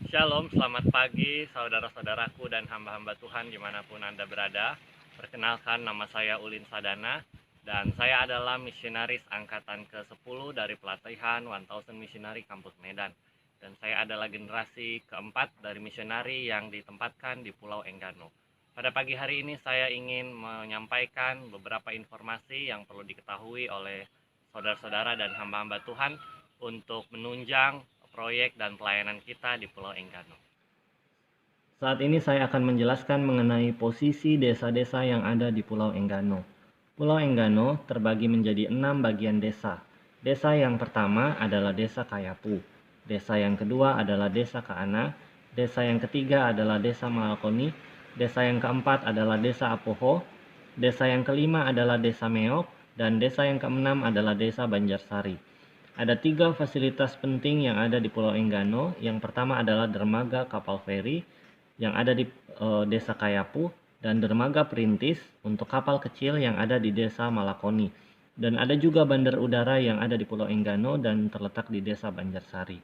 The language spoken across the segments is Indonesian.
Shalom, selamat pagi saudara-saudaraku dan hamba-hamba Tuhan dimanapun Anda berada. Perkenalkan, nama saya Ulin Sadana dan saya adalah misionaris angkatan ke-10 dari pelatihan 1000 Missionary Kampus Medan. Dan saya adalah generasi keempat dari misionari yang ditempatkan di Pulau Enggano. Pada pagi hari ini saya ingin menyampaikan beberapa informasi yang perlu diketahui oleh saudara-saudara dan hamba-hamba Tuhan untuk menunjang proyek dan pelayanan kita di Pulau Enggano. Saat ini saya akan menjelaskan mengenai posisi desa-desa yang ada di Pulau Enggano. Pulau Enggano terbagi menjadi 6 bagian desa. Desa yang pertama adalah Desa Kayapu. Desa yang kedua adalah Desa Kaana. Desa yang ketiga adalah Desa Malakoni. Desa yang keempat adalah Desa Apoho. Desa yang kelima adalah Desa Meok. Dan desa yang keenam adalah Desa Banjarsari. Ada 3 fasilitas penting yang ada di Pulau Enggano. Yang pertama adalah dermaga kapal feri yang ada di Desa Kayapu dan dermaga perintis untuk kapal kecil yang ada di Desa Malakoni. Dan ada juga bandar udara yang ada di Pulau Enggano dan terletak di Desa Banjarsari.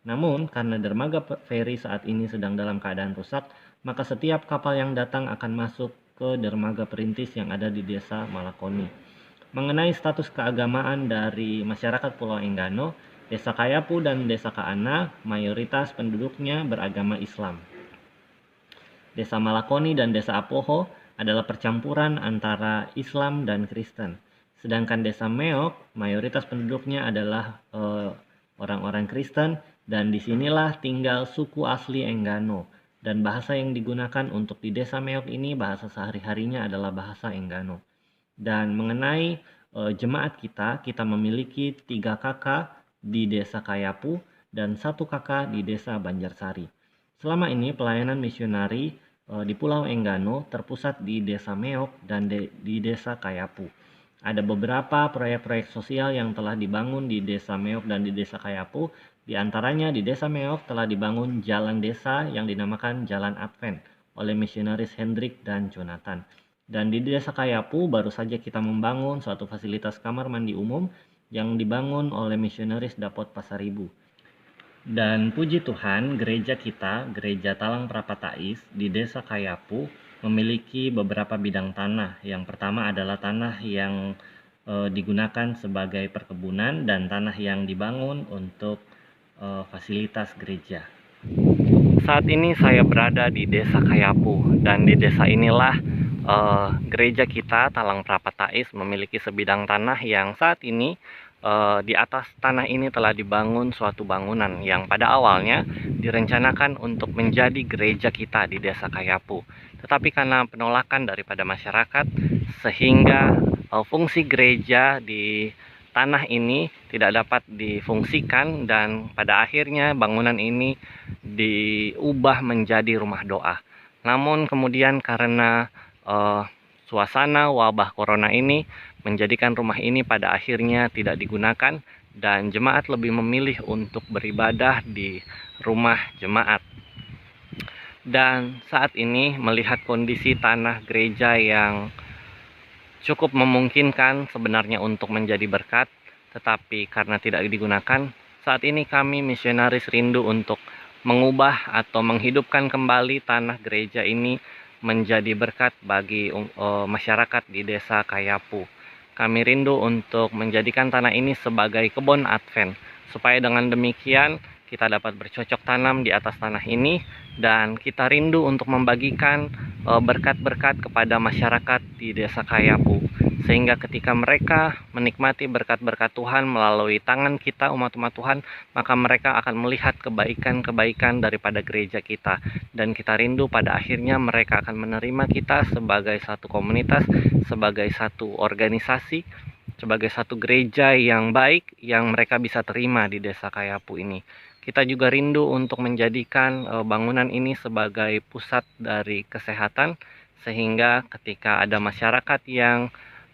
Namun, karena dermaga feri saat ini sedang dalam keadaan rusak, maka setiap kapal yang datang akan masuk ke dermaga perintis yang ada di Desa Malakoni. Mengenai status keagamaan dari masyarakat Pulau Enggano, Desa Kayapu dan Desa Kaana mayoritas penduduknya beragama Islam. Desa Malakoni dan Desa Apoho adalah percampuran antara Islam dan Kristen. Sedangkan Desa Meok mayoritas penduduknya adalah orang-orang Kristen dan disinilah tinggal suku asli Enggano. Dan bahasa yang digunakan untuk di Desa Meok ini bahasa sehari-harinya adalah bahasa Enggano. Dan mengenai jemaat kita memiliki 3 kakak di Desa Kayapu dan 1 kakak di Desa Banjarsari. Selama ini pelayanan misionari di Pulau Enggano terpusat di Desa Meok dan di Desa Kayapu. Ada beberapa proyek-proyek sosial yang telah dibangun di Desa Meok dan di Desa Kayapu. Di antaranya di Desa Meok telah dibangun jalan desa yang dinamakan Jalan Advent oleh misionaris Hendrik dan Jonathan. Dan di Desa Kayapu baru saja kita membangun suatu fasilitas kamar mandi umum yang dibangun oleh misionaris Dapot Pasaribu. Dan puji Tuhan, gereja kita, Gereja Talang Prapatais di Desa Kayapu memiliki beberapa bidang tanah. Yang pertama adalah tanah yang digunakan sebagai perkebunan dan tanah yang dibangun untuk fasilitas gereja. Saat ini saya berada di Desa Kayapu dan di desa inilah gereja kita Talang Prapatais memiliki sebidang tanah yang saat ini di atas tanah ini telah dibangun suatu bangunan yang pada awalnya direncanakan untuk menjadi gereja kita di Desa Kayapu. Tetapi karena penolakan daripada masyarakat sehingga fungsi gereja di tanah ini tidak dapat difungsikan dan pada akhirnya bangunan ini diubah menjadi rumah doa. Namun kemudian karena suasana wabah corona ini menjadikan rumah ini pada akhirnya tidak digunakan dan jemaat lebih memilih untuk beribadah di rumah jemaat. Dan saat ini melihat kondisi tanah gereja yang cukup memungkinkan sebenarnya untuk menjadi berkat, tetapi karena tidak digunakan, saat ini kami misionaris rindu untuk mengubah atau menghidupkan kembali tanah gereja ini menjadi berkat bagi masyarakat di Desa Kayapu. Kami rindu untuk menjadikan tanah ini sebagai kebun Advent, supaya dengan demikian kita dapat bercocok tanam di atas tanah ini dan kita rindu untuk membagikan berkat-berkat kepada masyarakat di Desa Kayapu, sehingga ketika mereka menikmati berkat-berkat Tuhan melalui tangan kita umat-umat Tuhan, maka mereka akan melihat kebaikan-kebaikan daripada gereja kita, dan kita rindu pada akhirnya mereka akan menerima kita sebagai satu komunitas, sebagai satu organisasi, sebagai satu gereja yang baik yang mereka bisa terima di Desa Kayapu ini. Kita juga rindu untuk menjadikan bangunan ini sebagai pusat dari kesehatan, sehingga ketika ada masyarakat yang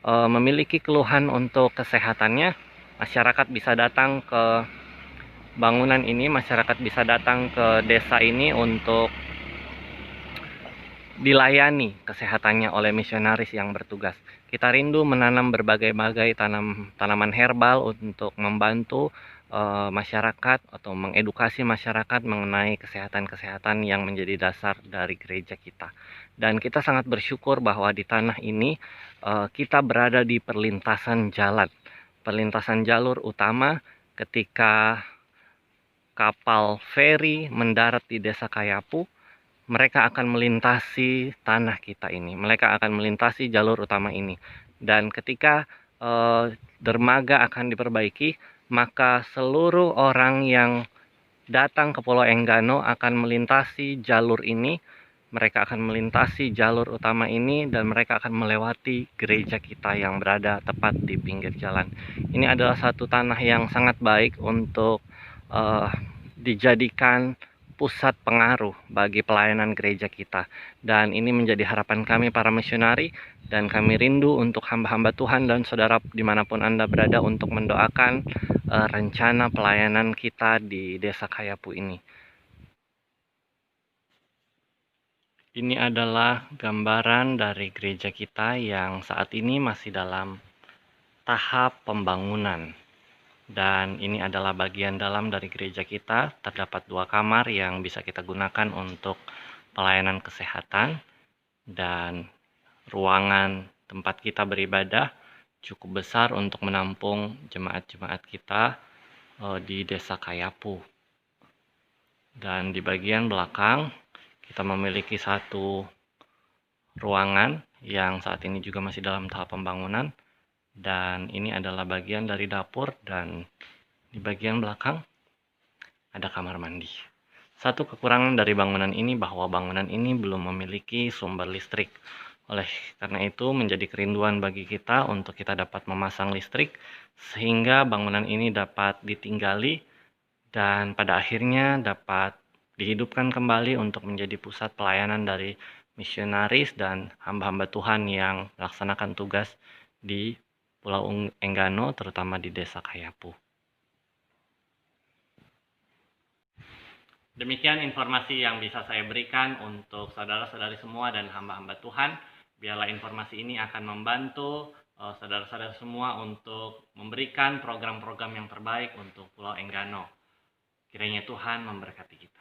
memiliki keluhan untuk kesehatannya, masyarakat bisa datang ke bangunan ini, masyarakat bisa datang ke desa ini untuk dilayani kesehatannya oleh misionaris yang bertugas. Kita rindu menanam berbagai-bagai tanaman herbal untuk membantu masyarakat atau mengedukasi masyarakat mengenai kesehatan-kesehatan yang menjadi dasar dari gereja kita. Dan kita sangat bersyukur bahwa di tanah ini kita berada di perlintasan jalan, perlintasan jalur utama ketika kapal feri mendarat di Desa Kayapu. Mereka akan melintasi tanah kita ini, mereka akan melintasi jalur utama ini. Dan ketika dermaga akan diperbaiki, maka seluruh orang yang datang ke Pulau Enggano akan melintasi jalur ini. Mereka akan melintasi jalur utama ini dan mereka akan melewati gereja kita yang berada tepat di pinggir jalan. Ini adalah satu tanah yang sangat baik untuk dijadikan pusat pengaruh bagi pelayanan gereja kita. Dan ini menjadi harapan kami para misionari, dan kami rindu untuk hamba-hamba Tuhan dan saudara dimanapun Anda berada untuk mendoakan rencana pelayanan kita di Desa Kayapu ini. Ini adalah gambaran dari gereja kita yang saat ini masih dalam tahap pembangunan. Dan ini adalah bagian dalam dari gereja kita. Terdapat 2 kamar yang bisa kita gunakan untuk pelayanan kesehatan, dan ruangan tempat kita beribadah cukup besar untuk menampung jemaat-jemaat kita di Desa Kayapu. Dan di bagian belakang kita memiliki satu ruangan yang saat ini juga masih dalam tahap pembangunan. Dan ini adalah bagian dari dapur, dan di bagian belakang ada kamar mandi. Satu kekurangan dari bangunan ini bahwa bangunan ini belum memiliki sumber listrik. Oleh karena itu menjadi kerinduan bagi kita untuk kita dapat memasang listrik sehingga bangunan ini dapat ditinggali dan pada akhirnya dapat dihidupkan kembali untuk menjadi pusat pelayanan dari misionaris dan hamba-hamba Tuhan yang melaksanakan tugas di Pulau Enggano, terutama di Desa Kayapu. Demikian informasi yang bisa saya berikan untuk saudara-saudari semua dan hamba-hamba Tuhan. Biarlah informasi ini akan membantu saudara-saudara semua untuk memberikan program-program yang terbaik untuk Pulau Enggano. Kiranya Tuhan memberkati kita.